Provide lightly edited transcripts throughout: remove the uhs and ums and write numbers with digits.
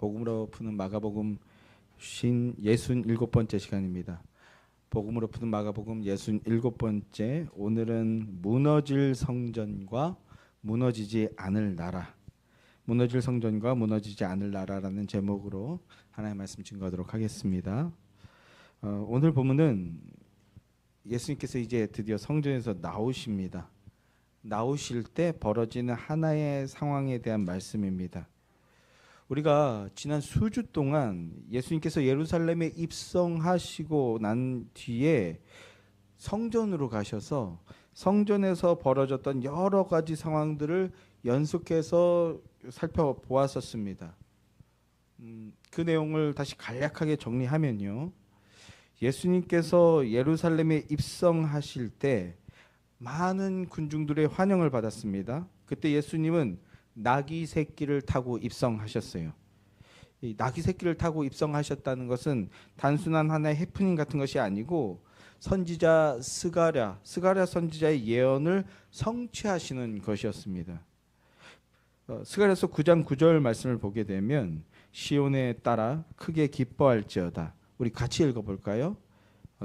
복음으로 푸는 마가복음 67번째 시간입니다. 복음으로 푸는 마가복음 67번째, 오늘은 무너질 성전과 무너지지 않을 나라, 무너질 성전과 무너지지 않을 나라라는 제목으로 하나님의 말씀 증거하도록 하겠습니다. 오늘 본문은 예수님께서 이제 드디어 성전에서 나오십니다. 나오실 때 벌어지는 하나의 상황에 대한 말씀입니다. 우리가 지난 수주 동안 예수님께서 예루살렘에 입성하시고 난 뒤에 성전으로 가셔서 성전에서 벌어졌던 여러 가지 상황들을 연속해서 살펴보았었습니다. 그 내용을 다시 간략하게 정리하면요, 예수님께서 예루살렘에 입성하실 때 많은 군중들의 환영을 받았습니다. 그때 예수님은 나귀 새끼를 타고 입성하셨어요. 이 나귀 새끼를 타고 입성하셨다는 것은 단순한 하나의 해프닝 같은 것이 아니고 선지자 스가랴 선지자의 예언을 성취하시는 것이었습니다. 스가랴서 9장 9절 말씀을 보게 되면 시온에 따라 크게 기뻐할지어다. 우리 같이 읽어볼까요?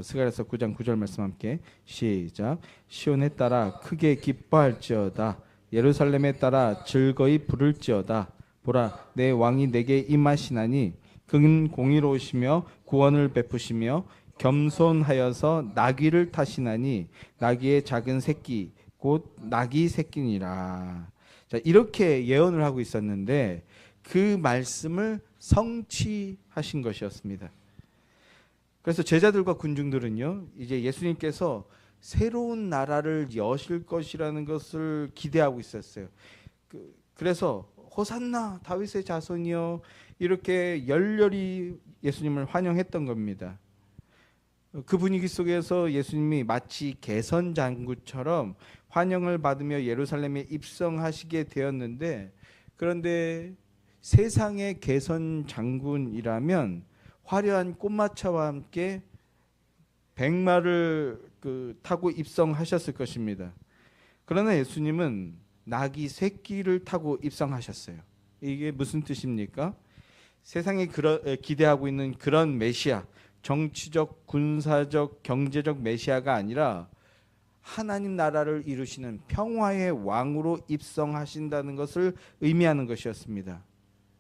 스가랴서 9장 9절 말씀 함께 시작. 시온에 따라 크게 기뻐할지어다. 예루살렘에 따라 즐거이 부를지어다. 보라, 내 왕이 내게 임하시나니 그는 공의로우시며 구원을 베푸시며 겸손하여서 나귀를 타시나니 나귀의 작은 새끼 곧 나귀 새끼니라. 자, 이렇게 예언을 하고 있었는데 그 말씀을 성취하신 것이었습니다. 그래서 제자들과 군중들은요, 이제 예수님께서 새로운 나라를 여실 것이라는 것을 기대하고 있었어요. 그래서 호산나 다윗의 자손이여, 이렇게 열렬히 예수님을 환영했던 겁니다. 그 분위기 속에서 예수님이 마치 개선 장군처럼 환영을 받으며 예루살렘에 입성하시게 되었는데, 그런데 세상의 개선 장군이라면 화려한 꽃마차와 함께 백마를 타고 입성하셨을 것입니다. 그러나 예수님은 나귀 새끼를 타고 입성하셨어요. 이게 무슨 뜻입니까? 세상이 기대하고 있는 그런 메시아, 정치적, 군사적, 경제적 메시아가 아니라 하나님 나라를 이루시는 평화의 왕으로 입성하신다는 것을 의미하는 것이었습니다.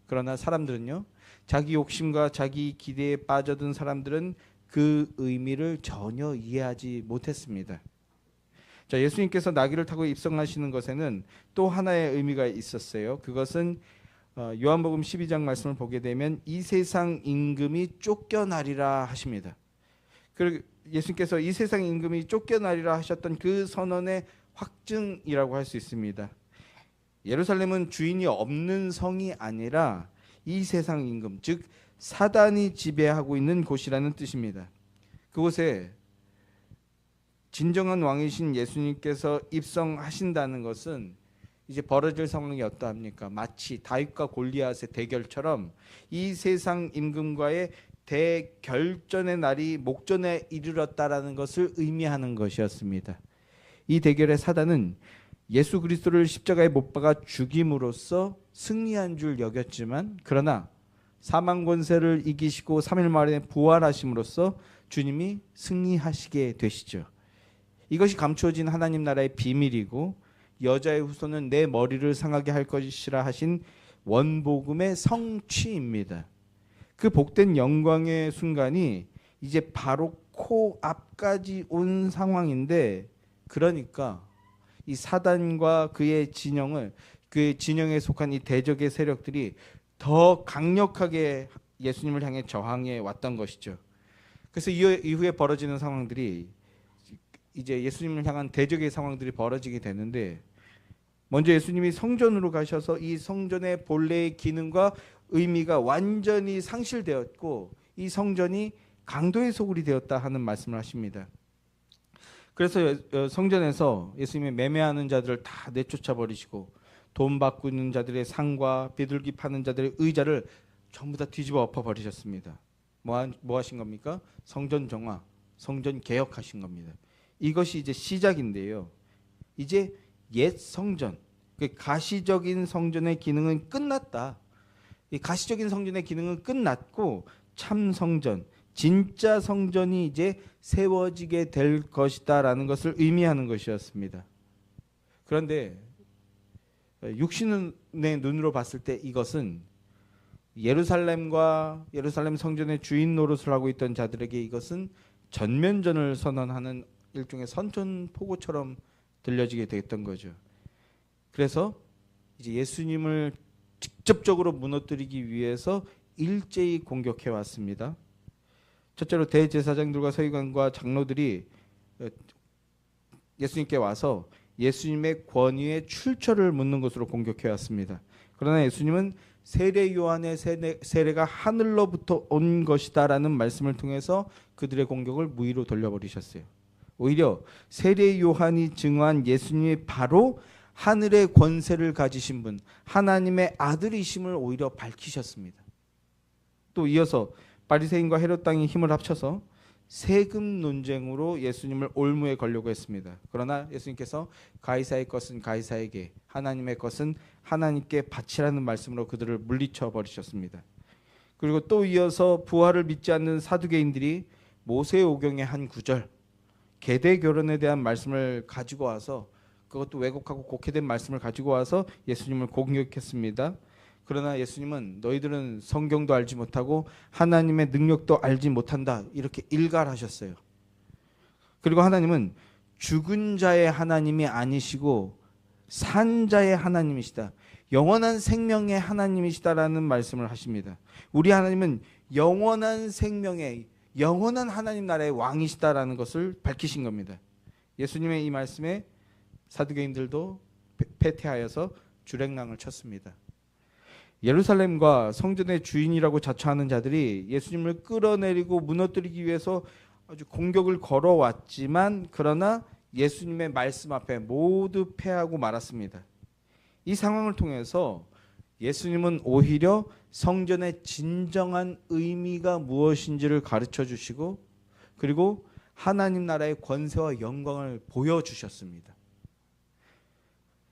그러나 사람들은요, 자기 욕심과 자기 기대에 빠져든 사람들은 그 의미를 전혀 이해하지 못했습니다. 자, 예수님께서 나귀를 타고 입성하시는 것에는 또 하나의 의미가 있었어요. 그것은 요한복음 12장 말씀을 보게 되면 이 세상 임금이 쫓겨나리라 하십니다. 그리고 예수님께서 이 세상 임금이 쫓겨나리라 하셨던 그 선언의 확증이라고 할 수 있습니다. 예루살렘은 주인이 없는 성이 아니라 이 세상 임금, 즉 사단이 지배하고 있는 곳이라는 뜻입니다. 그곳에 진정한 왕이신 예수님께서 입성하신다는 것은 이제 벌어질 상황이 어떠합니까? 마치 다윗과 골리앗의 대결처럼 이 세상 임금과의 대결전의 날이 목전에 이르렀다라는 것을 의미하는 것이었습니다. 이 대결의 사단은 예수 그리스도를 십자가에 못 박아 죽임으로써 승리한 줄 여겼지만, 그러나 사망 권세를 이기시고 3일 만에 부활하심으로써 주님이 승리하시게 되시죠. 이것이 감추어진 하나님 나라의 비밀이고, 여자의 후손은 내 머리를 상하게 할 것이라 하신 원복음의 성취입니다. 그 복된 영광의 순간이 이제 바로 코앞까지 온 상황인데, 그러니까 이 사단과 그의 진영에 속한 이 대적의 세력들이 더 강력하게 예수님을 향해 저항해 왔던 것이죠. 그래서 이후에 벌어지는 상황들이 이제 예수님을 향한 대적의 상황들이 벌어지게 되는데, 먼저 예수님이 성전으로 가셔서 이 성전의 본래의 기능과 의미가 완전히 상실되었고, 이 성전이 강도의 소굴이 되었다 하는 말씀을 하십니다. 그래서 성전에서 예수님이 매매하는 자들을 다 내쫓아 버리시고, 돈 받고 있는 자들의 상과 비둘기 파는 자들의 의자를 전부 다 뒤집어 엎어 버리셨습니다. 뭐 하신 겁니까? 성전 정화, 성전 개혁하신 겁니다. 이것이 이제 시작인데요. 이제 옛 성전, 그 가시적인 성전의 기능은 끝났다. 이 가시적인 성전의 기능은 끝났고 참 성전, 진짜 성전이 이제 세워지게 될 것이다라는 것을 의미하는 것이었습니다. 그런데 육신의 눈으로 봤을 때 이것은 예루살렘과 예루살렘 성전의 주인 노릇을 하고 있던 자들에게 이것은 전면전을 선언하는 일종의 선전포고처럼 들려지게 됐던 거죠. 그래서 이제 예수님을 직접적으로 무너뜨리기 위해서 일제히 공격해 왔습니다. 첫째로 대제사장들과 서기관과 장로들이 예수님께 와서 예수님의 권위의 출처를 묻는 것으로 공격해 왔습니다. 그러나 예수님은 세례 요한의 세례가 하늘로부터 온 것이다라는 말씀을 통해서 그들의 공격을 무의로 돌려버리셨어요. 오히려 세례 요한이 증언한 예수님이 바로 하늘의 권세를 가지신 분, 하나님의 아들이심을 오히려 밝히셨습니다. 또 이어서 바리새인과 헤롯 당이 힘을 합쳐서 세금 논쟁으로 예수님을 올무에 걸려고 했습니다. 그러나 예수님께서 가이사의 것은 가이사에게, 하나님의 것은 하나님께 바치라는 말씀으로 그들을 물리쳐 버리셨습니다. 그리고 또 이어서 부활을 믿지 않는 사두개인들이 모세오경의 한 구절, 계대 결혼에 대한 말씀을 가지고 와서, 그것도 왜곡하고 곡해된 말씀을 가지고 와서 예수님을 공격했습니다. 그러나 예수님은 너희들은 성경도 알지 못하고 하나님의 능력도 알지 못한다, 이렇게 일갈하셨어요. 그리고 하나님은 죽은 자의 하나님이 아니시고 산 자의 하나님이시다, 영원한 생명의 하나님이시다라는 말씀을 하십니다. 우리 하나님은 영원한 생명의 영원한 하나님 나라의 왕이시다라는 것을 밝히신 겁니다. 예수님의 이 말씀에 사두개인들도 패퇴하여서 주랭랑을 쳤습니다. 예루살렘과 성전의 주인이라고 자처하는 자들이 예수님을 끌어내리고 무너뜨리기 위해서 아주 공격을 걸어왔지만, 그러나 예수님의 말씀 앞에 모두 패하고 말았습니다. 이 상황을 통해서 예수님은 오히려 성전의 진정한 의미가 무엇인지를 가르쳐 주시고, 그리고 하나님 나라의 권세와 영광을 보여주셨습니다.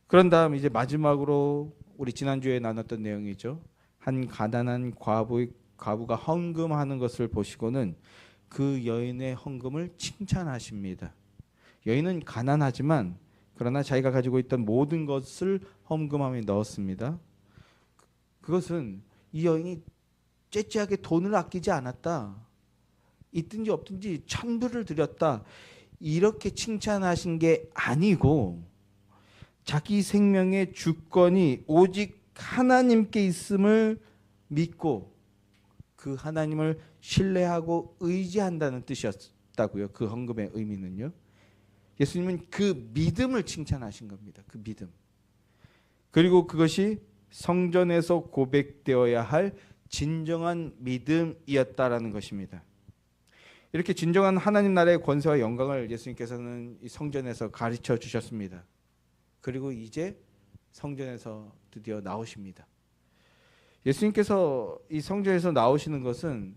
그런 다음 이제 마지막으로 우리 지난주에 나눴던 내용이죠. 한 가난한 과부가 헌금하는 것을 보시고는 그 여인의 헌금을 칭찬하십니다. 여인은 가난하지만 그러나 자기가 가지고 있던 모든 것을 헌금함에 넣었습니다. 그것은 이 여인이 째째하게 돈을 아끼지 않았다, 있든지 없든지 천불을 드렸다, 이렇게 칭찬하신 게 아니고, 자기 생명의 주권이 오직 하나님께 있음을 믿고 그 하나님을 신뢰하고 의지한다는 뜻이었다고요. 그 헌금의 의미는요. 예수님은 그 믿음을 칭찬하신 겁니다. 그 믿음. 그리고 그것이 성전에서 고백되어야 할 진정한 믿음이었다라는 것입니다. 이렇게 진정한 하나님 나라의 권세와 영광을 예수님께서는 이 성전에서 가르쳐 주셨습니다. 그리고 이제 성전에서 드디어 나오십니다. 예수님께서 이 성전에서 나오시는 것은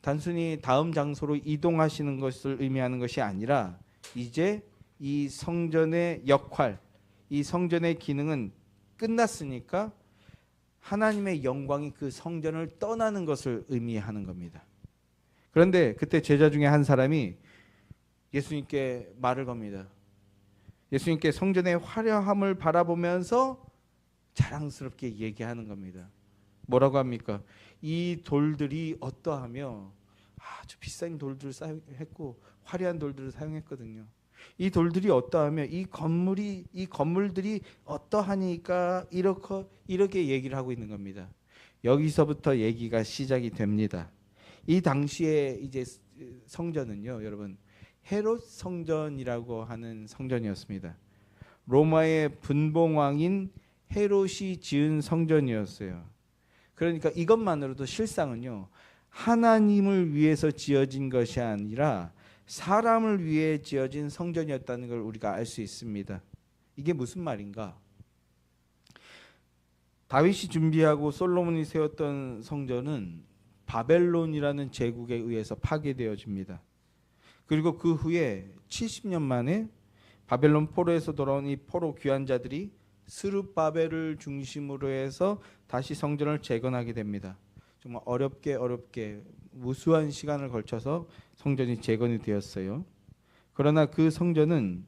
단순히 다음 장소로 이동하시는 것을 의미하는 것이 아니라, 이제 이 성전의 역할, 이 성전의 기능은 끝났으니까 하나님의 영광이 그 성전을 떠나는 것을 의미하는 겁니다. 그런데 그때 제자 중에 한 사람이 예수님께 말을 겁니다. 예수님께 성전의 화려함을 바라보면서 자랑스럽게 얘기하는 겁니다. 뭐라고 합니까? 이 돌들이 어떠하며 아주 비싼 돌들을 사용했고 화려한 돌들을 사용했거든요. 이 돌들이 어떠하며 이 건물들이 어떠하니까 이렇게 얘기를 하고 있는 겁니다. 여기서부터 얘기가 시작이 됩니다. 이 당시에 이제 성전은요, 여러분, 헤롯 성전이라고 하는 성전이었습니다. 로마의 분봉왕인 헤롯이 지은 성전이었어요. 그러니까 이것만으로도 실상은요, 하나님을 위해서 지어진 것이 아니라 사람을 위해 지어진 성전이었다는 걸 우리가 알 수 있습니다. 이게 무슨 말인가? 다윗이 준비하고 솔로몬이 세웠던 성전은 바벨론이라는 제국에 의해서 파괴되어집니다. 그리고 그 후에 70년 만에 바벨론 포로에서 돌아온 이 포로 귀환자들이 스룹바벨을 중심으로 해서 다시 성전을 재건하게 됩니다. 정말 어렵게 무수한 시간을 걸쳐서 성전이 재건이 되었어요. 그러나 그 성전은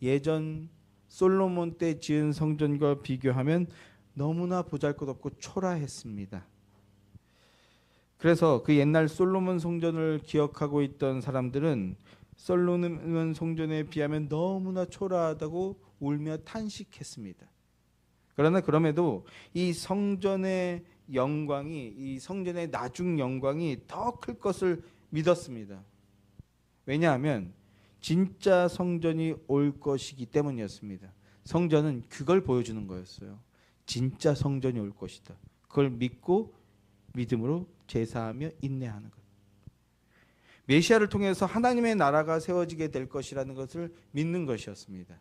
예전 솔로몬 때 지은 성전과 비교하면 너무나 보잘것없고 초라했습니다. 그래서 그 옛날 솔로몬 성전을 기억하고 있던 사람들은 솔로몬 성전에 비하면 너무나 초라하다고 울며 탄식했습니다. 그러나 그럼에도 이 성전의 영광이, 이 성전의 나중 영광이 더 클 것을 믿었습니다. 왜냐하면 진짜 성전이 올 것이기 때문이었습니다. 성전은 그걸 보여주는 거였어요. 진짜 성전이 올 것이다. 그걸 믿고 믿음으로 제사하며 인내하는 것. 메시아를 통해서 하나님의 나라가 세워지게 될 것이라는 것을 믿는 것이었습니다.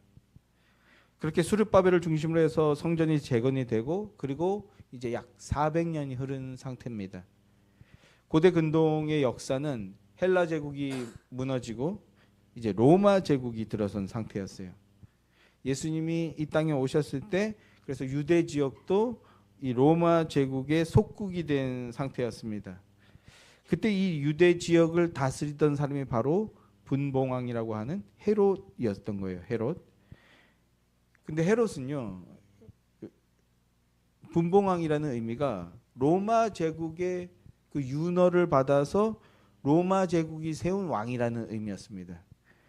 그렇게 수르바벨을 중심으로 해서 성전이 재건이 되고, 그리고 이제 약 400년이 흐른 상태입니다. 고대 근동의 역사는 헬라 제국이 무너지고 이제 로마 제국이 들어선 상태였어요. 예수님이 이 땅에 오셨을 때 그래서 유대 지역도 이 로마 제국의 속국이 된 상태였습니다. 그때 이 유대 지역을 다스리던 사람이 바로 분봉왕이라고 하는 헤롯이었던 거예요. 헤롯. 근데 헤롯은요, 분봉왕이라는 의미가 로마 제국의 그 윤허를 받아서 로마 제국이 세운 왕이라는 의미였습니다.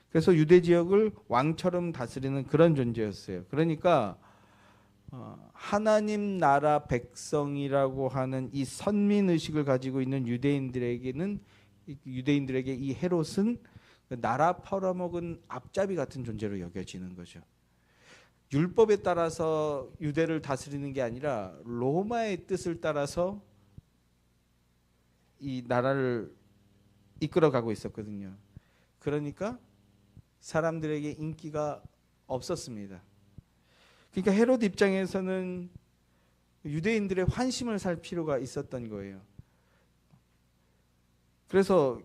그래서 유대 지역을 왕처럼 다스리는 그런 존재였어요. 그러니까 하나님 나라 백성이라고 하는 이 선민 의식을 가지고 있는 유대인들에게 이 헤롯은 나라 팔아먹은 앞잡이 같은 존재로 여겨지는 거죠. 율법에 따라서 유대를 다스리는 게 아니라 로마의 뜻을 따라서 이 나라를 이끌어가고 있었거든요. 그러니까 사람들에게 인기가 없었습니다. 그러니까 헤롯 입장에서는 유대인들의 환심을 살 필요가 있었던 거예요. 그래서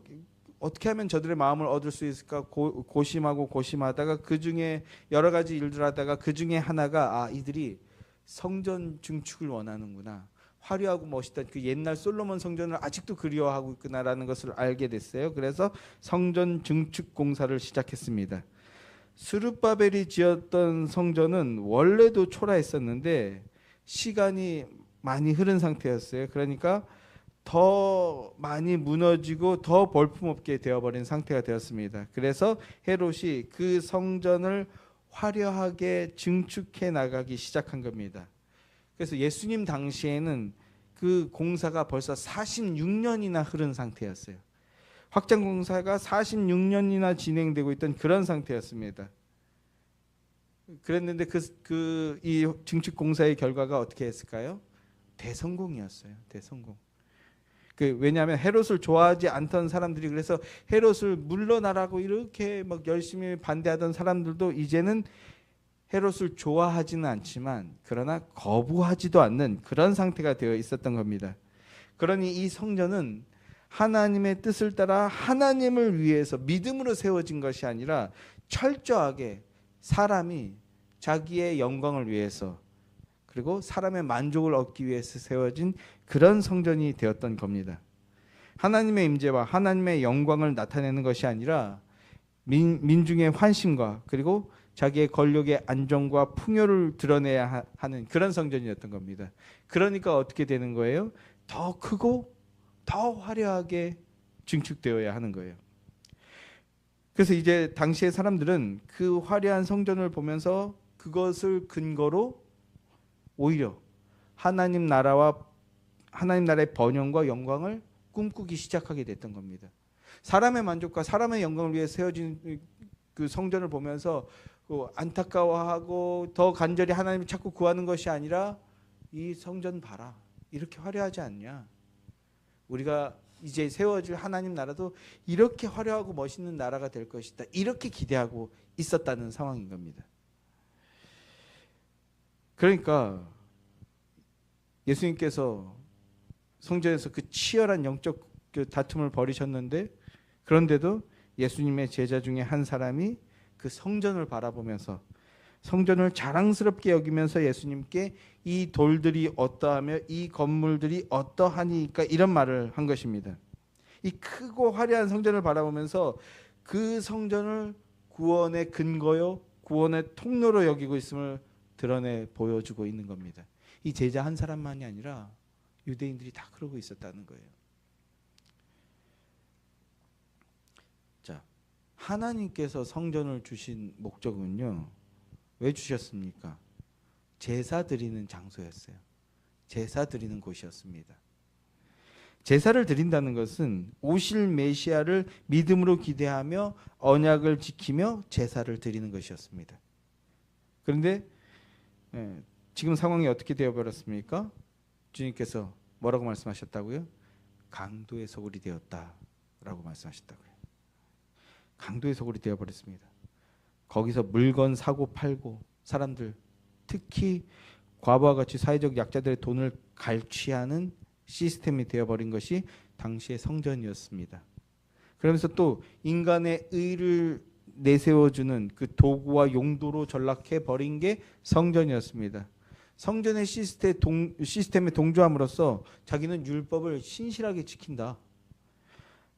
어떻게 하면 저들의 마음을 얻을 수 있을까 고심하다가 그 중에 여러 가지 일들 하다가 그 중에 하나가 이들이 성전 증축을 원하는구나. 화려하고 멋있던 그 옛날 솔로몬 성전을 아직도 그리워하고 있구나라는 것을 알게 됐어요. 그래서 성전 증축 공사를 시작했습니다. 스룹바벨이 지었던 성전은 원래도 초라했었는데 시간이 많이 흐른 상태였어요. 그러니까 더 많이 무너지고 더 볼품없게 되어버린 상태가 되었습니다. 그래서 헤롯이 그 성전을 화려하게 증축해 나가기 시작한 겁니다. 그래서 예수님 당시에는 그 공사가 벌써 46년이나 흐른 상태였어요. 확장 공사가 46년이나 진행되고 있던 그런 상태였습니다. 그랬는데 이 증축 공사의 결과가 어떻게 했을까요? 대성공이었어요. 대성공. 왜냐하면 헤롯을 좋아하지 않던 사람들이 그래서 헤롯을 물러나라고 이렇게 막 열심히 반대하던 사람들도 이제는 헤롯을 좋아하지는 않지만 그러나 거부하지도 않는 그런 상태가 되어 있었던 겁니다. 그러니 이 성전은 하나님의 뜻을 따라 하나님을 위해서 믿음으로 세워진 것이 아니라 철저하게 사람이 자기의 영광을 위해서 그리고 사람의 만족을 얻기 위해서 세워진 그런 성전이 되었던 겁니다. 하나님의 임재와 하나님의 영광을 나타내는 것이 아니라 민중의 환심과 그리고 자기의 권력의 안정과 풍요를 드러내야 하는 그런 성전이었던 겁니다. 그러니까 어떻게 되는 거예요? 더 크고 더 화려하게 증축되어야 하는 거예요. 그래서 이제 당시의 사람들은 그 화려한 성전을 보면서 그것을 근거로 오히려 하나님 나라의 번영과 영광을 꿈꾸기 시작하게 됐던 겁니다. 사람의 만족과 사람의 영광을 위해 세워진 그 성전을 보면서 안타까워하고 더 간절히 하나님을 찾고 구하는 것이 아니라 이 성전 봐라. 이렇게 화려하지 않냐. 우리가 이제 세워질 하나님 나라도 이렇게 화려하고 멋있는 나라가 될 것이다. 이렇게 기대하고 있었다는 상황인 겁니다. 그러니까 예수님께서 성전에서 그 치열한 영적 다툼을 벌이셨는데 그런데도 예수님의 제자 중에 한 사람이 그 성전을 바라보면서 성전을 자랑스럽게 여기면서 예수님께 이 돌들이 어떠하며 이 건물들이 어떠하니까 이런 말을 한 것입니다. 이 크고 화려한 성전을 바라보면서 그 성전을 구원의 근거요, 구원의 통로로 여기고 있음을 드러내 보여주고 있는 겁니다. 이 제자 한 사람만이 아니라 유대인들이 다 그러고 있었다는 거예요. 자, 하나님께서 성전을 주신 목적은요, 왜 주셨습니까? 제사 드리는 장소였어요. 제사 드리는 곳이었습니다. 제사를 드린다는 것은 오실 메시아를 믿음으로 기대하며 언약을 지키며 제사를 드리는 것이었습니다. 그런데 지금 상황이 어떻게 되어버렸습니까? 주님께서 뭐라고 말씀하셨다고요? 강도의 소굴이 되었다라고 말씀하셨다고요. 강도의 소굴이 되어버렸습니다. 거기서 물건 사고 팔고 사람들, 특히 과부와 같이 사회적 약자들의 돈을 갈취하는 시스템이 되어버린 것이 당시의 성전이었습니다. 그러면서 또 인간의 의를 내세워주는 그 도구와 용도로 전락해버린 게 성전이었습니다. 성전의 시스템에 동조함으로써 자기는 율법을 신실하게 지킨다,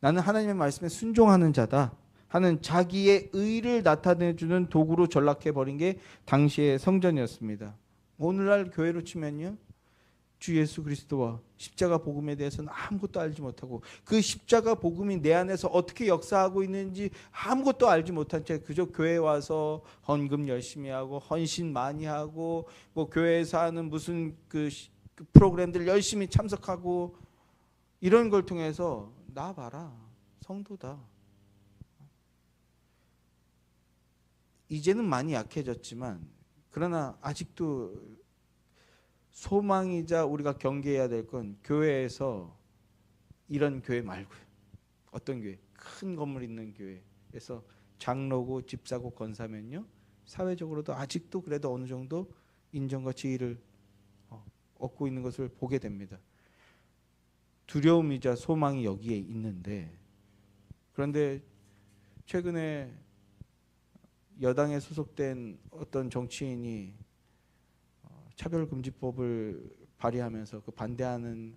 나는 하나님의 말씀에 순종하는 자다 하는 자기의 의를 나타내주는 도구로 전락해버린 게 당시의 성전이었습니다. 오늘날 교회로 치면요, 주 예수 그리스도와 십자가 복음에 대해서는 아무것도 알지 못하고 그 십자가 복음이 내 안에서 어떻게 역사하고 있는지 아무것도 알지 못한 채 그저 교회에 와서 헌금 열심히 하고 헌신 많이 하고 뭐 교회에서 하는 무슨 그 프로그램들 열심히 참석하고 이런 걸 통해서 나 봐라, 성도다. 이제는 많이 약해졌지만 그러나 아직도 소망이자 우리가 경계해야 될 건 교회에서 이런 교회 말고요. 어떤 교회? 큰 건물 있는 교회에서 장로고 집사고 권사면요, 사회적으로도 아직도 그래도 어느 정도 인정과 지위를 얻고 있는 것을 보게 됩니다. 두려움이자 소망이 여기에 있는데, 그런데 최근에 여당에 소속된 어떤 정치인이 차별금지법을 발의하면서 그 반대하는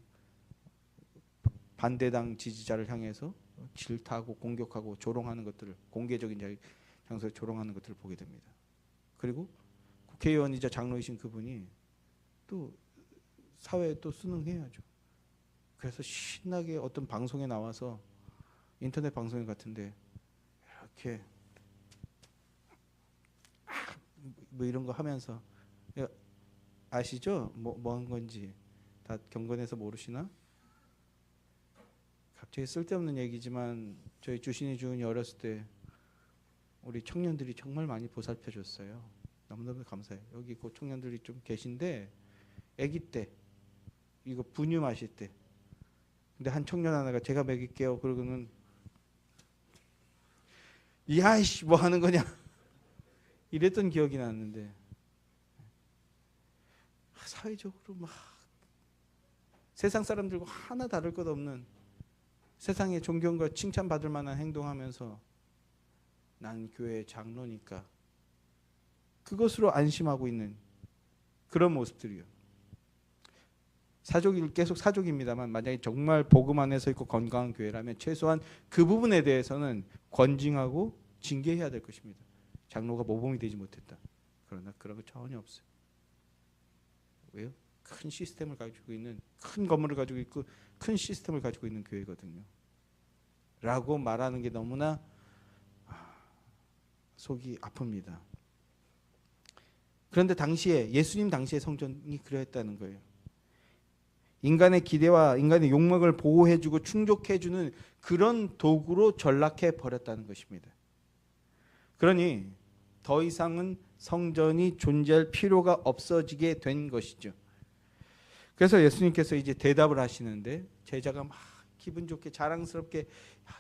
반대당 지지자를 향해서 질타하고 공격하고 조롱하는 것들을, 공개적인 장소에 조롱하는 것들을 보게 됩니다. 그리고 국회의원이자 장로이신 그분이 또 사회에 또 순응해야죠. 그래서 신나게 어떤 방송에 나와서, 인터넷 방송 같은데 이렇게 뭐 이런 거 하면서, 아시죠? 뭐 한 건지 다 경건해서 모르시나? 갑자기 쓸데없는 얘기지만 저희 주신이 주은이 어렸을 때 우리 청년들이 정말 많이 보살펴 줬어요. 너무너무 감사해요. 여기 그 청년들이 좀 계신데, 아기 때 이거 분유 마실 때, 근데 한 청년 하나가 제가 먹일게요 그러고는 야이씨 뭐 하는 거냐 이랬던 기억이 나는데, 사회적으로 막 세상 사람들과 하나 다를 것 없는 세상의 존경과 칭찬받을 만한 행동하면서 난 교회 장로니까 그것으로 안심하고 있는 그런 모습들이요. 사족이 계속 사족입니다만, 만약에 정말 복음 안에서 있고 건강한 교회라면 최소한 그 부분에 대해서는 권징하고 징계해야 될 것입니다. 장로가 모범이 되지 못했다. 그러나 그런 거 전혀 없어요. 왜요? 큰 시스템을 가지고 있는, 큰 건물을 가지고 있고 큰 시스템을 가지고 있는 교회거든요. 라고 말하는 게 너무나 속이 아픕니다. 그런데 당시에 예수님 당시의 성전이 그러했다는 거예요. 인간의 기대와 인간의 욕망을 보호해주고 충족해주는 그런 도구로 전락해 버렸다는 것입니다. 그러니 더 이상은 성전이 존재할 필요가 없어지게 된 것이죠. 그래서 예수님께서 이제 대답을 하시는데, 제자가 막 기분 좋게 자랑스럽게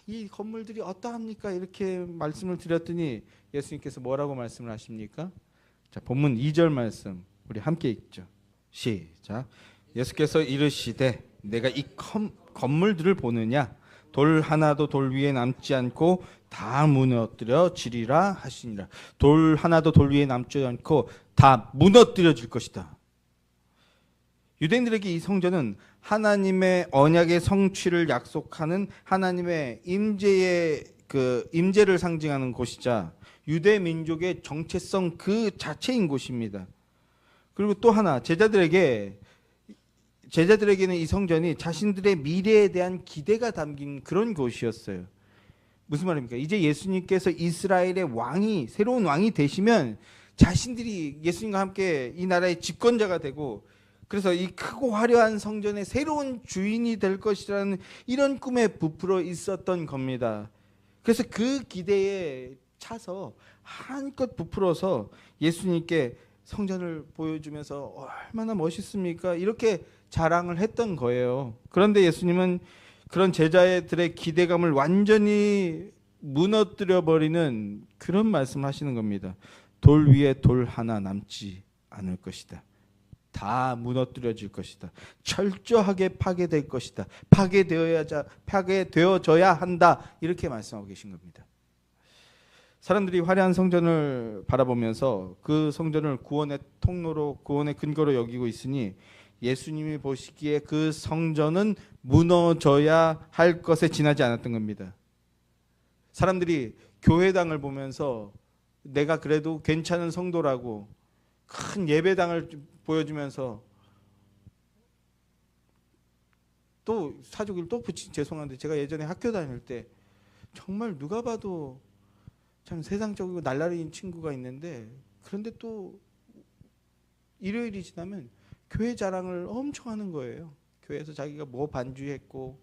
이 건물들이 어떠합니까? 이렇게 말씀을 드렸더니 예수님께서 뭐라고 말씀을 하십니까? 자, 본문 2절 말씀 우리 함께 읽죠. 시작. 예수께서 이르시되 내가 이 건물들을 보느냐? 돌 하나도 돌 위에 남지 않고 다 무너뜨려지리라 하시니라. 돌 하나도 돌 위에 남지 않고 다 무너뜨려질 것이다. 유대인들에게 이 성전은 하나님의 언약의 성취를 약속하는 하나님의 임재를 상징하는 곳이자 유대 민족의 정체성 그 자체인 곳입니다. 그리고 또 하나 제자들에게는 이 성전이 자신들의 미래에 대한 기대가 담긴 그런 곳이었어요. 무슨 말입니까? 이제 예수님께서 이스라엘의 왕이 새로운 왕이 되시면 자신들이 예수님과 함께 이 나라의 집권자가 되고 그래서 이 크고 화려한 성전의 새로운 주인이 될 것이라는 이런 꿈에 부풀어 있었던 겁니다. 그래서 그 기대에 차서 한껏 부풀어서 예수님께 성전을 보여주면서 얼마나 멋있습니까? 이렇게 자랑을 했던 거예요. 그런데 예수님은 그런 제자들의 기대감을 완전히 무너뜨려 버리는 그런 말씀을 하시는 겁니다. 돌 위에 돌 하나 남지 않을 것이다. 다 무너뜨려질 것이다. 철저하게 파괴될 것이다. 파괴되어져야 한다. 이렇게 말씀하고 계신 겁니다. 사람들이 화려한 성전을 바라보면서 그 성전을 구원의 통로로, 구원의 근거로 여기고 있으니 예수님이 보시기에 그 성전은 무너져야 할 것에 지나지 않았던 겁니다. 사람들이 교회당을 보면서 내가 그래도 괜찮은 성도라고 큰 예배당을 보여주면서 또 사족을 또 죄송한데 제가 예전에 학교 다닐 때 정말 누가 봐도 참 세상적이고 날라리인 친구가 있는데 그런데 또 일요일이 지나면 교회 자랑을 엄청 하는 거예요. 교회에서 자기가 뭐 반주했고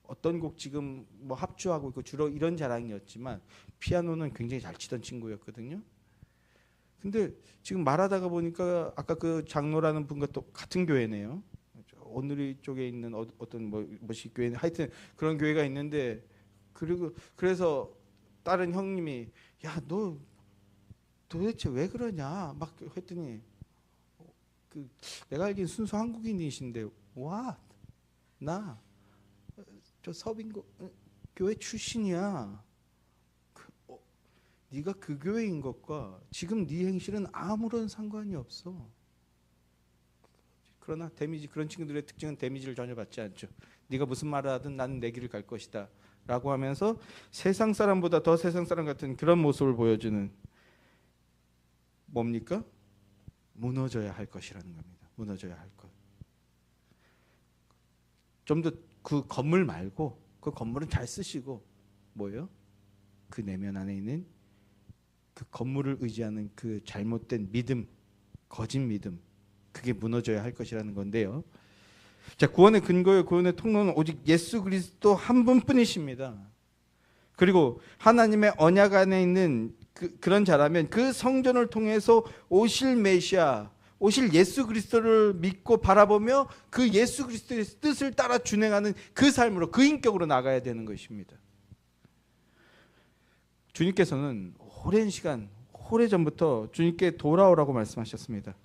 어떤 곡 지금 뭐 합주하고 있고 주로 이런 자랑이었지만 피아노는 굉장히 잘 치던 친구였거든요. 근데 지금 말하다가 보니까 아까 그 장로라는 분과 또 같은 교회네요. 오늘이 쪽에 있는 어떤 뭐식 교회 하여튼 그런 교회가 있는데 그래서 다른 형님이 야 너 도대체 왜 그러냐 막 했더니 내가 알기엔 순수 한국인이신데 와 나 저 서빙고 교회 출신이야. 네가 그 교회인 것과 지금 네 행실은 아무런 상관이 없어. 그러나 그런 친구들의 특징은 데미지를 전혀 받지 않죠. 네가 무슨 말을 하든 나는 내 길을 갈 것이다 라고 하면서 세상 사람보다 더 세상 사람 같은 그런 모습을 보여주는 뭡니까? 무너져야 할 것이라는 겁니다. 무너져야 할 것. 좀 더 그 건물 말고 그 건물은 잘 쓰시고 뭐예요? 그 내면 안에 있는 그 건물을 의지하는 그 잘못된 믿음, 거짓 믿음, 그게 무너져야 할 것이라는 건데요. 자, 구원의 근거요, 구원의 통로는 오직 예수 그리스도 한 분뿐이십니다. 그리고 하나님의 언약 안에 있는 그런 자라면 그 성전을 통해서 오실 메시아, 오실 예수 그리스도를 믿고 바라보며 그 예수 그리스도의 뜻을 따라 준행하는 그 삶으로, 그 인격으로 나가야 되는 것입니다. 주님께서는 오랜 시간, 오래전부터 주님께 돌아오라고 말씀하셨습니다.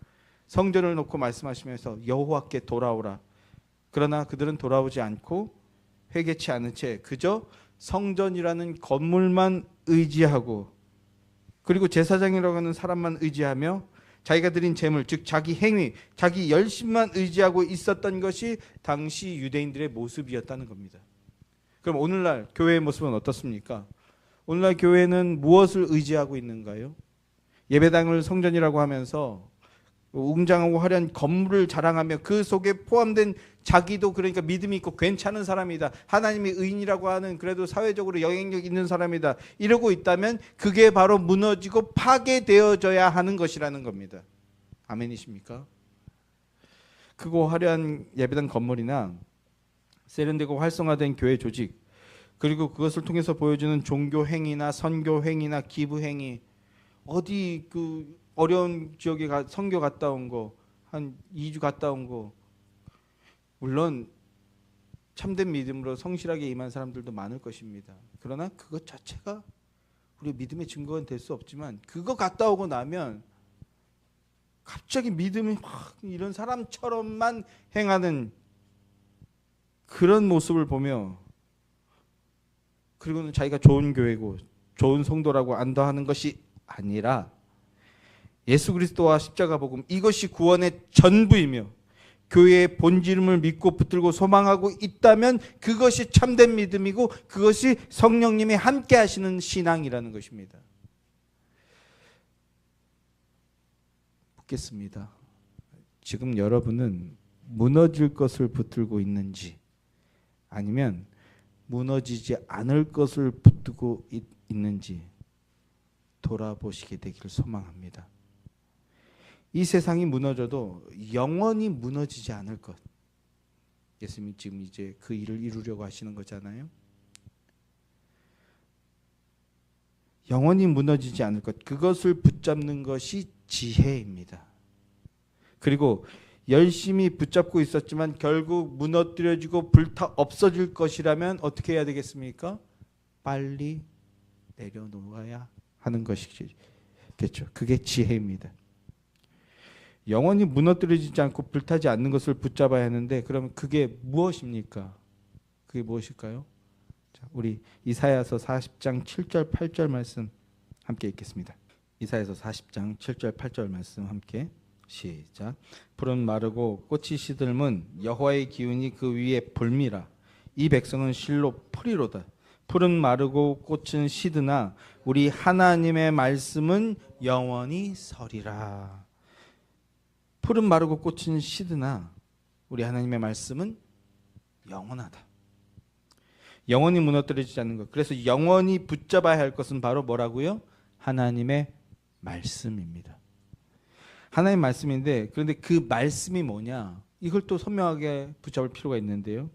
성전을 놓고 말씀하시면서 여호와께 돌아오라. 그러나 그들은 돌아오지 않고 회개치 않은 채 그저 성전이라는 건물만 의지하고 그리고 제사장이라고 하는 사람만 의지하며 자기가 드린 재물, 즉 자기 행위, 자기 열심만 의지하고 있었던 것이 당시 유대인들의 모습이었다는 겁니다. 그럼 오늘날 교회의 모습은 어떻습니까? 오늘날 교회는 무엇을 의지하고 있는가요? 예배당을 성전이라고 하면서 웅장하고 화려한 건물을 자랑하며 그 속에 포함된 자기도 그러니까 믿음이 있고 괜찮은 사람이다. 하나님의 의인이라고 하는 그래도 사회적으로 영향력 있는 사람이다. 이러고 있다면 그게 바로 무너지고 파괴되어져야 하는 것이라는 겁니다. 아멘이십니까? 크고 화려한 예배당 건물이나 세련되고 활성화된 교회 조직 그리고 그것을 통해서 보여주는 종교 행위나 선교 행위나 기부 행위 어디 그 어려운 지역에 선교 갔다 온 거 한 2주 갔다 온 거 물론 참된 믿음으로 성실하게 임한 사람들도 많을 것입니다. 그러나 그것 자체가 우리 믿음의 증거는 될 수 없지만 그거 갔다 오고 나면 갑자기 믿음이 막 이런 사람처럼만 행하는 그런 모습을 보며 그리고는 자기가 좋은 교회고 좋은 성도라고 안다하는 것이 아니라 예수 그리스도와 십자가 복음, 이것이 구원의 전부이며 교회의 본질을 믿고 붙들고 소망하고 있다면 그것이 참된 믿음이고 그것이 성령님이 함께 하시는 신앙이라는 것입니다. 묻겠습니다. 지금 여러분은 무너질 것을 붙들고 있는지 아니면 무너지지 않을 것을 붙들고 있는지 돌아보시게 되기를 소망합니다. 이 세상이 무너져도 영원히 무너지지 않을 것. 예수님이 지금 이제 그 일을 이루려고 하시는 거잖아요. 영원히 무너지지 않을 것. 그것을 붙잡는 것이 지혜입니다. 그리고 열심히 붙잡고 있었지만 결국 무너뜨려지고 불타 없어질 것이라면 어떻게 해야 되겠습니까? 빨리 내려놓아야 하는 것이겠죠. 그게 지혜입니다. 영원히 무너뜨려지지 않고 불타지 않는 것을 붙잡아야 하는데 그러면 그게 무엇입니까? 그게 무엇일까요? 자, 우리 이사야서 40장 7절 8절 말씀 함께 읽겠습니다. 이사야서 40장 7절 8절 말씀 함께 시작. 풀은 마르고 꽃이 시들면 여호와의 기운이 그 위에 불미라. 이 백성은 실로 풀이로다. 풀은 마르고 꽃은 시드나 우리 하나님의 말씀은 영원히 서리라. 풀은 마르고 꽃은 시드나 우리 하나님의 말씀은 영원하다. 영원히 무너뜨려지지 않는 것. 그래서 영원히 붙잡아야 할 것은 바로 뭐라고요? 하나님의 말씀입니다. 하나님의 말씀인데 그런데 그 말씀이 뭐냐? 이걸 또 선명하게 붙잡을 필요가 있는데요.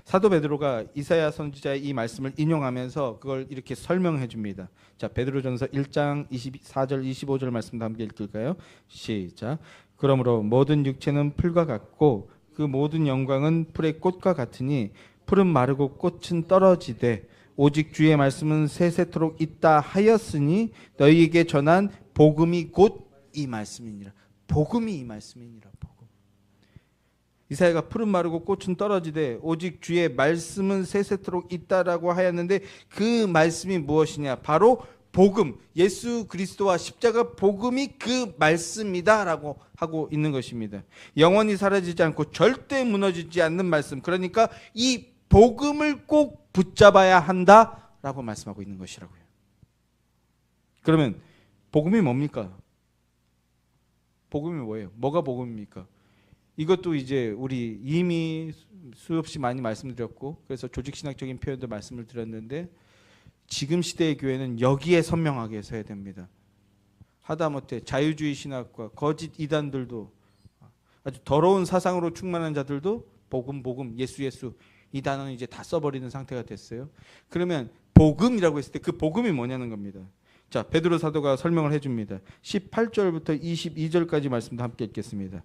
사도 베드로가 이사야 선지자의 이 말씀을 인용하면서 그걸 이렇게 설명해 줍니다. 자, 베드로전서 1장 24절 25절 말씀도 함께 읽을까요? 시작. 그러므로 모든 육체는 풀과 같고 그 모든 영광은 풀의 꽃과 같으니 풀은 마르고 꽃은 떨어지되 오직 주의 말씀은 세세토록 있다 하였으니 너희에게 전한 복음이 곧 이 말씀이니라. 복음이 이 말씀이니라. 복음. 이사야가 풀은 마르고 꽃은 떨어지되 오직 주의 말씀은 세세토록 있다라고 하였는데 그 말씀이 무엇이냐? 바로 복음, 예수 그리스도와 십자가 복음이 그 말씀이다라고 하고 있는 것입니다. 영원히 사라지지 않고 절대 무너지지 않는 말씀. 그러니까 이 복음을 꼭 붙잡아야 한다라고 말씀하고 있는 것이라고요. 그러면 복음이 뭡니까? 복음이 뭐예요? 뭐가 복음입니까? 이것도 이제 우리 이미 수없이 많이 말씀드렸고 그래서 조직신학적인 표현도 말씀을 드렸는데 지금 시대의 교회는 여기에 선명하게 서야 됩니다. 하다못해 자유주의 신학과 거짓 이단들도 아주 더러운 사상으로 충만한 자들도 복음, 예수 이 단어는 이제 다 써버리는 상태가 됐어요. 그러면 복음이라고 했을 때 그 복음이 뭐냐는 겁니다. 자, 베드로 사도가 설명을 해줍니다. 18절부터 22절까지 말씀도 함께 읽겠습니다.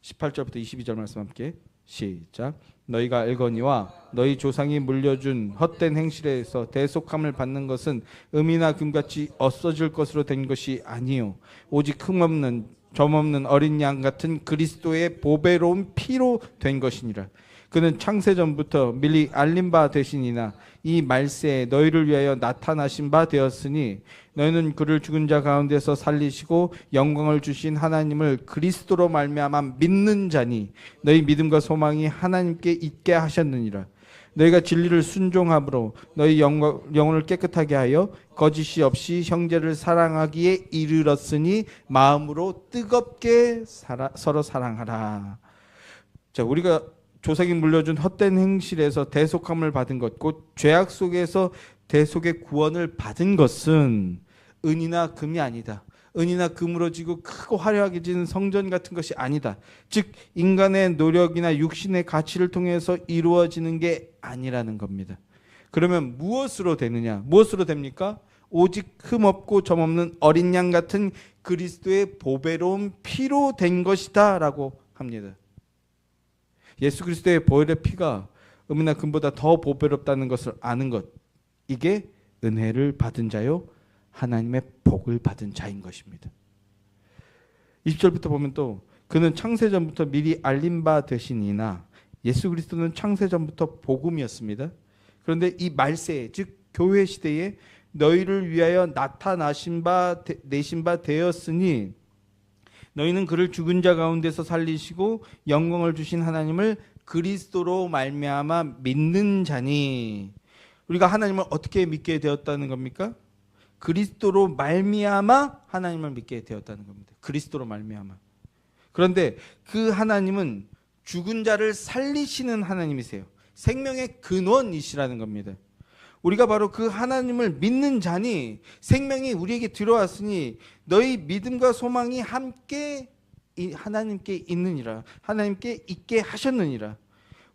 18절부터 22절 말씀 함께 시작. 너희가 알거니와 너희 조상이 물려준 헛된 행실에서 대속함을 받는 것은 금이나 금같이 없어질 것으로 된 것이 아니요 오직 흠없는 점없는 어린 양 같은 그리스도의 보배로운 피로 된 것이니라. 그는 창세전부터 미리 알린 바 되시니나 이 말세에 너희를 위하여 나타나신 바 되었으니 너희는 그를 죽은 자 가운데서 살리시고 영광을 주신 하나님을 그리스도로 말미암아 믿는 자니 너희 믿음과 소망이 하나님께 있게 하셨느니라. 너희가 진리를 순종함으로 너희 영혼을 깨끗하게 하여 거짓이 없이 형제를 사랑하기에 이르렀으니 마음으로 뜨겁게 서로 사랑하라. 자, 우리가 조상이 물려준 헛된 행실에서 대속함을 받은 것, 곧 죄악 속에서 대속의 구원을 받은 것은 은이나 금이 아니다. 은이나 금으로 지고 크고 화려하게 지은 성전 같은 것이 아니다. 즉 인간의 노력이나 육신의 가치를 통해서 이루어지는 게 아니라는 겁니다. 그러면 무엇으로 되느냐? 무엇으로 됩니까? 오직 흠없고 점없는 어린 양 같은 그리스도의 보배로운 피로 된 것이다 라고 합니다. 예수 그리스도의 보혈의 피가 금이나 금보다 더 보배롭다는 것을 아는 것, 이게 은혜를 받은 자요 하나님의 복을 받은 자인 것입니다. 20절부터 보면 또 그는 창세전부터 미리 알린 바 되시니나 예수 그리스도는 창세전부터 복음이었습니다. 그런데 이 말세, 즉 교회 시대에 너희를 위하여 나타나신 바 내신 바 되었으니 너희는 그를 죽은 자 가운데서 살리시고 영광을 주신 하나님을 그리스도로 말미암아 믿는 자니. 우리가 하나님을 어떻게 믿게 되었다는 겁니까? 그리스도로 말미암아 하나님을 믿게 되었다는 겁니다. 그리스도로 말미암아. 그런데 그 하나님은 죽은 자를 살리시는 하나님이세요. 생명의 근원이시라는 겁니다. 우리가 바로 그 하나님을 믿는 자니 생명이 우리에게 들어왔으니 너희 믿음과 소망이 함께 하나님께 있느니라. 하나님께 있게 하셨느니라.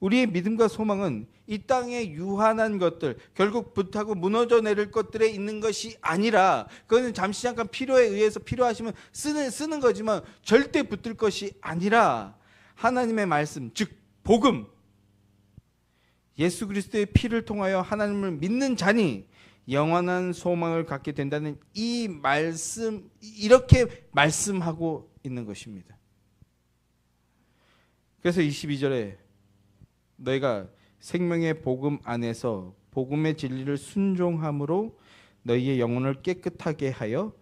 우리의 믿음과 소망은 이 땅에 유한한 것들, 결국 불타고 무너져 내릴 것들에 있는 것이 아니라, 그거는 잠시 잠깐 필요에 의해서 필요하시면 쓰는 거지만 절대 붙들 것이 아니라 하나님의 말씀, 즉 복음, 예수 그리스도의 피를 통하여 하나님을 믿는 자니 영원한 소망을 갖게 된다는 이 말씀, 이렇게 말씀하고 있는 것입니다. 그래서 22절에 너희가 생명의 복음 안에서 복음의 진리를 순종함으로 너희의 영혼을 깨끗하게 하여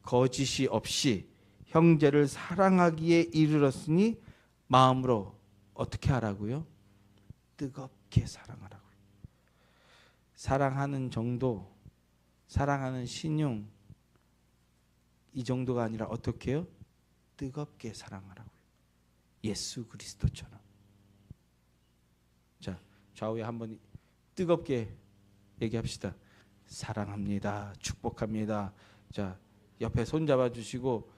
거짓이 없이 형제를 사랑하기에 이르렀으니 마음으로 어떻게 하라고요? 뜨겁게 사랑하라고요. 사랑하는 정도, 사랑하는 신용, 이 정도가 아니라 어떻게 해요? 뜨겁게 사랑하라고요. 예수 그리스도처럼. 자, 좌우에 한번 뜨겁게 얘기합시다. 사랑합니다. 축복합니다. 자, 옆에 손 잡아주시고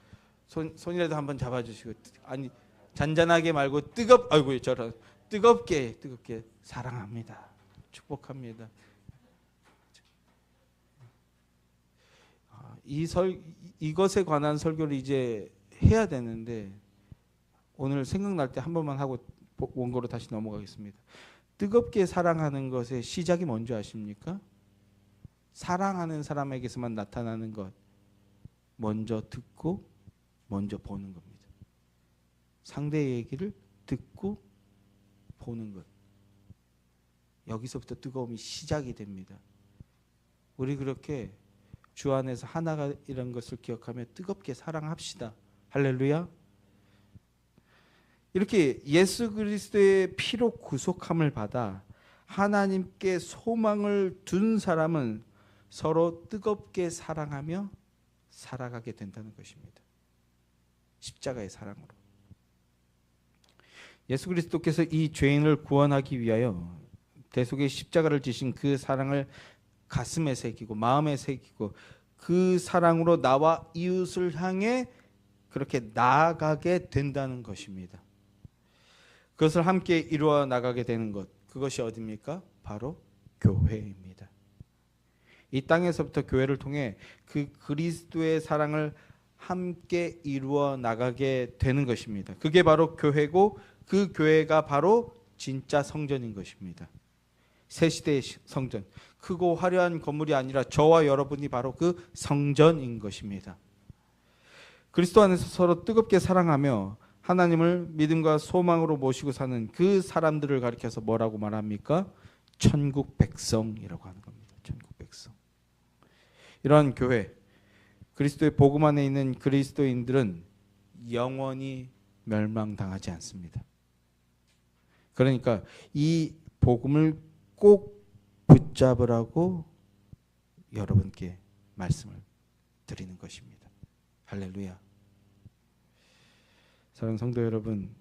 손이라도 한번 잡아주시고, 아니 잔잔하게 말고 아이고 저런 뜨겁게 사랑합니다. 축복합니다. 이것에 관한 설교를 이제 해야 되는데 오늘 생각날 때 한 번만 하고 원고로 다시 넘어가겠습니다. 뜨겁게 사랑하는 것의 시작이 뭔지 아십니까? 사랑하는 사람에게서만 나타나는 것, 먼저 듣고 먼저 보는 겁니다. 상대의 얘기를 듣고 보는 것, 여기서부터 뜨거움이 시작이 됩니다. 우리 그렇게 주 안에서 하나가 이런 것을 기억하며 뜨겁게 사랑합시다. 할렐루야. 이렇게 예수 그리스도의 피로 구속함을 받아 하나님께 소망을 둔 사람은 서로 뜨겁게 사랑하며 살아가게 된다는 것입니다. 십자가의 사랑으로. 예수 그리스도께서 이 죄인을 구원하기 위하여 대속의 십자가를 지신 그 사랑을 가슴에 새기고 마음에 새기고 그 사랑으로 나와 이웃을 향해 그렇게 나아가게 된다는 것입니다. 그것을 함께 이루어 나가게 되는 것, 그것이 어디입니까? 바로 교회입니다. 이 땅에서부터 교회를 통해 그 그리스도의 사랑을 함께 이루어 나가게 되는 것입니다. 그게 바로 교회고 그 교회가 바로 진짜 성전인 것입니다. 새 시대의 성전, 크고 화려한 건물이 아니라 저와 여러분이 바로 그 성전인 것입니다. 그리스도 안에서 서로 뜨겁게 사랑하며 하나님을 믿음과 소망으로 모시고 사는 그 사람들을 가리켜서 뭐라고 말합니까? 천국 백성이라고 하는 겁니다. 천국 백성. 이러한 교회, 그리스도의 복음 안에 있는 그리스도인들은 영원히 멸망당하지 않습니다. 그러니까 이 복음을 꼭 붙잡으라고 여러분께 말씀을 드리는 것입니다. 할렐루야. 사랑하는 성도 여러분,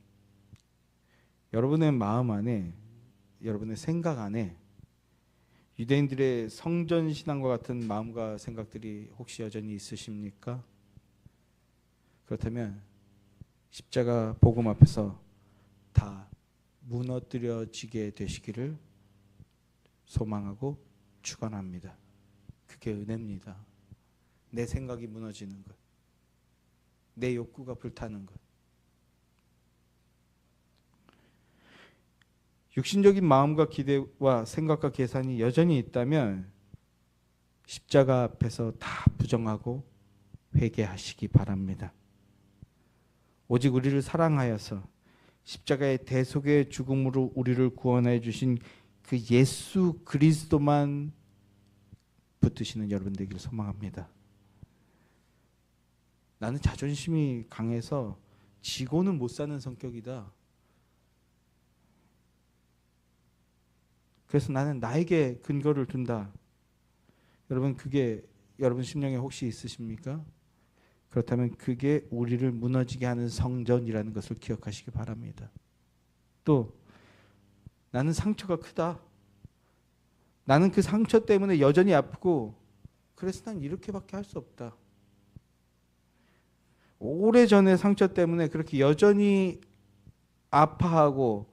여러분의 마음 안에, 여러분의 생각 안에 유대인들의 성전 신앙과 같은 마음과 생각들이 혹시 여전히 있으십니까? 그렇다면 십자가 복음 앞에서 다 무너뜨려지게 되시기를 소망하고 축원합니다. 그게 은혜입니다. 내 생각이 무너지는 것, 내 욕구가 불타는 것, 육신적인 마음과 기대와 생각과 계산이 여전히 있다면 십자가 앞에서 다 부정하고 회개하시기 바랍니다. 오직 우리를 사랑하여서 십자가의 대속의 죽음으로 우리를 구원해 주신 그 예수 그리스도만 붙드시는 여러분 되기를 소망합니다. 나는 자존심이 강해서 지고는 못 사는 성격이다. 그래서 나는 나에게 근거를 둔다. 여러분, 그게 여러분 심령에 혹시 있으십니까? 그렇다면 그게 우리를 무너지게 하는 성전이라는 것을 기억하시기 바랍니다. 또 나는 상처가 크다. 나는 그 상처 때문에 여전히 아프고 그래서 난 이렇게밖에 할 수 없다. 오래전의 상처 때문에 그렇게 여전히 아파하고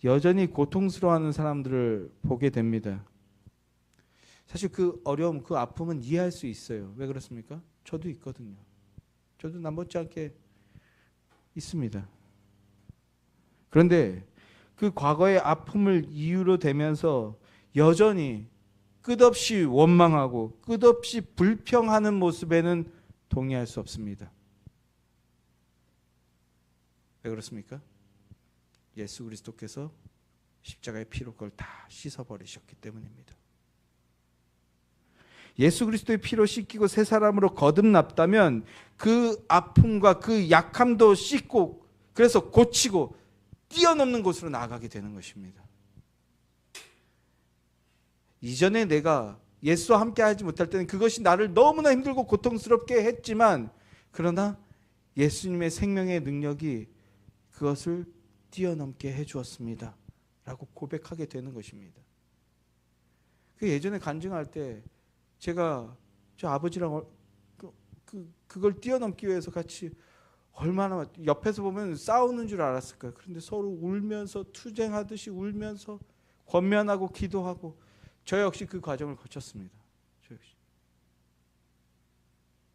여전히 고통스러워하는 사람들을 보게 됩니다. 사실 그 어려움, 그 아픔은 이해할 수 있어요. 왜 그렇습니까? 저도 있거든요. 저도 남 못지않게 있습니다. 그런데 그 과거의 아픔을 이유로 대면서 여전히 끝없이 원망하고 끝없이 불평하는 모습에는 동의할 수 없습니다. 왜 그렇습니까? 예수 그리스도께서 십자가의 피로 그걸 다 씻어버리셨기 때문입니다. 예수 그리스도의 피로 씻기고 새 사람으로 거듭났다면 그 아픔과 그 약함도 씻고 그래서 고치고 뛰어넘는 곳으로 나아가게 되는 것입니다. 이전에 내가 예수와 함께 하지 못할 때는 그것이 나를 너무나 힘들고 고통스럽게 했지만 그러나 예수님의 생명의 능력이 그것을 뛰어넘게 해주었습니다 라고 고백하게 되는 것입니다. 그 예전에 간증할 때 제가 저 아버지랑 그걸 뛰어넘기 위해서 같이 얼마나 옆에서 보면 싸우는 줄 알았을 거예요. 그런데 서로 울면서 투쟁하듯이 울면서 권면하고 기도하고 저 역시 그 과정을 거쳤습니다. 저 역시.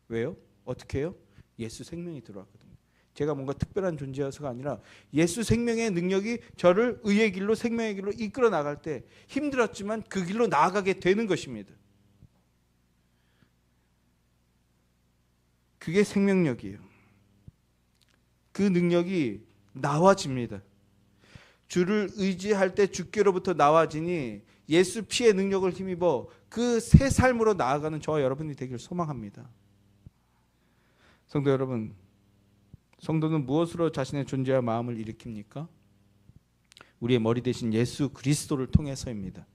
왜요? 어떻게 해요? 예수 생명이 들어왔거든요. 제가 뭔가 특별한 존재여서가 아니라 예수 생명의 능력이 저를 의의 길로 생명의 길로 이끌어 나갈 때 힘들었지만 그 길로 나아가게 되는 것입니다. 그게 생명력이에요. 그 능력이 나와집니다. 주를 의지할 때 주께로부터 나와지니 예수 피의 능력을 힘입어 그 새 삶으로 나아가는 저와 여러분이 되기를 소망합니다. 성도 여러분, 성도는 무엇으로 자신의 존재와 마음을 일으킵니까? 우리의 머리 대신 예수 그리스도를 통해서입니다.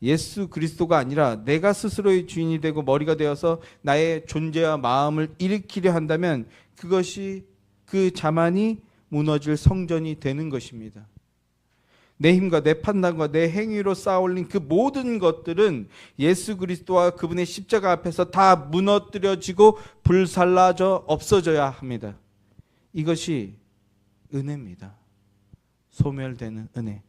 예수 그리스도가 아니라 내가 스스로의 주인이 되고 머리가 되어서 나의 존재와 마음을 일으키려 한다면 그것이 그 자만이 무너질 성전이 되는 것입니다. 내 힘과 내 판단과 내 행위로 쌓아올린 그 모든 것들은 예수 그리스도와 그분의 십자가 앞에서 다 무너뜨려지고 불살라져 없어져야 합니다. 이것이 은혜입니다. 소멸되는 은혜.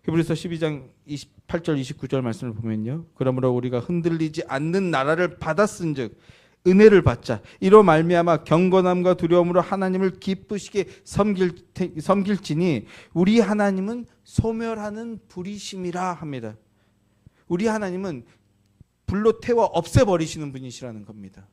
히브리서 12장 28절 29절 말씀을 보면요. 그러므로 우리가 흔들리지 않는 나라를 받았은즉 은혜를 받자. 이로 말미암아 경건함과 두려움으로 하나님을 기쁘시게 섬길지니 우리 하나님은 소멸하는 불이심이라 합니다. 우리 하나님은 불로 태워 없애버리시는 분이시라는 겁니다.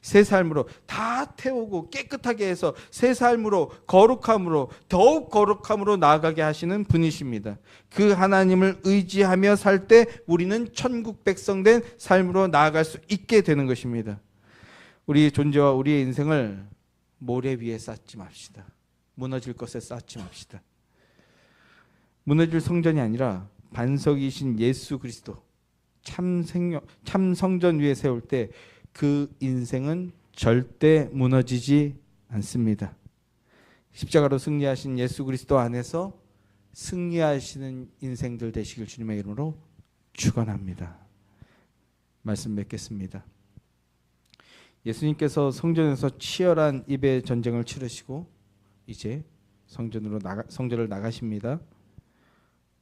새 삶으로 다 태우고 깨끗하게 해서 새 삶으로 거룩함으로 더욱 거룩함으로 나아가게 하시는 분이십니다. 그 하나님을 의지하며 살 때 우리는 천국 백성된 삶으로 나아갈 수 있게 되는 것입니다. 우리의 존재와 우리의 인생을 모래 위에 쌓지 맙시다. 무너질 것에 쌓지 맙시다. 무너질 성전이 아니라 반석이신 예수 그리스도 참 성전 위에 세울 때 그 인생은 절대 무너지지 않습니다. 십자가로 승리하신 예수 그리스도 안에서 승리하시는 인생들 되시길 주님의 이름으로 축원합니다. 말씀 맺겠습니다. 예수님께서 성전에서 치열한 입의 전쟁을 치르시고 이제 성전을 나가십니다.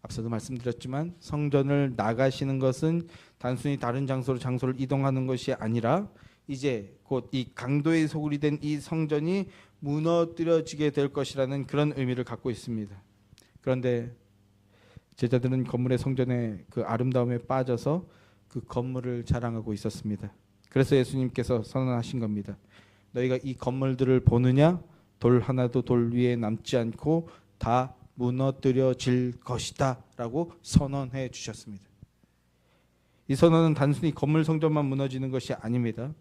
앞서도 말씀드렸지만 성전을 나가시는 것은 단순히 다른 장소를 이동하는 것이 아니라 이제 곧 이 강도의 소굴이 된 이 성전이 무너뜨려지게 될 것이라는 그런 의미를 갖고 있습니다. 그런데 제자들은 건물의 성전의 그 아름다움에 빠져서 그 건물을 자랑하고 있었습니다. 그래서 예수님께서 선언하신 겁니다. 너희가 이 건물들을 보느냐? 돌 하나도 돌 위에 남지 않고 다 무너뜨려질 것이다 라고 선언해 주셨습니다. 이 선언은 단순히 건물 성전만 무너지는 것이 아닙니다.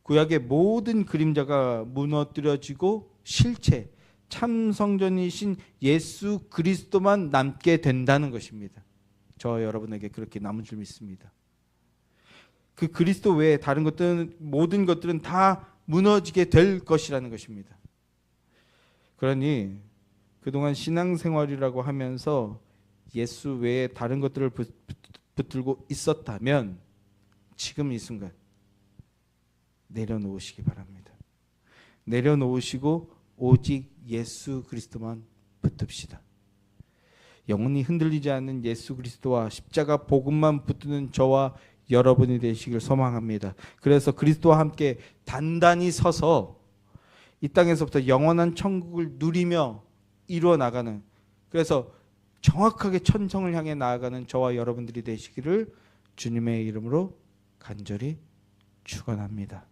구약의 모든 그림자가 무너뜨려지고 실체, 참 성전이신 예수 그리스도만 남게 된다는 것입니다. 저 여러분에게 그렇게 남은 줄 믿습니다. 그 그리스도 외에 다른 것들은, 모든 것들은 다 무너지게 될 것이라는 것입니다. 그러니 그동안 신앙생활이라고 하면서 예수 외에 다른 것들을 붙들고 있었다면 지금 이 순간 내려놓으시기 바랍니다. 내려놓으시고 오직 예수 그리스도만 붙듭시다. 영원히 흔들리지 않는 예수 그리스도와 십자가 복음만 붙드는 저와 여러분이 되시길 소망합니다. 그래서 그리스도와 함께 단단히 서서 이 땅에서부터 영원한 천국을 누리며 이루어 나가는, 그래서 정확하게 천성을 향해 나아가는 저와 여러분들이 되시기를 주님의 이름으로 간절히 축원합니다.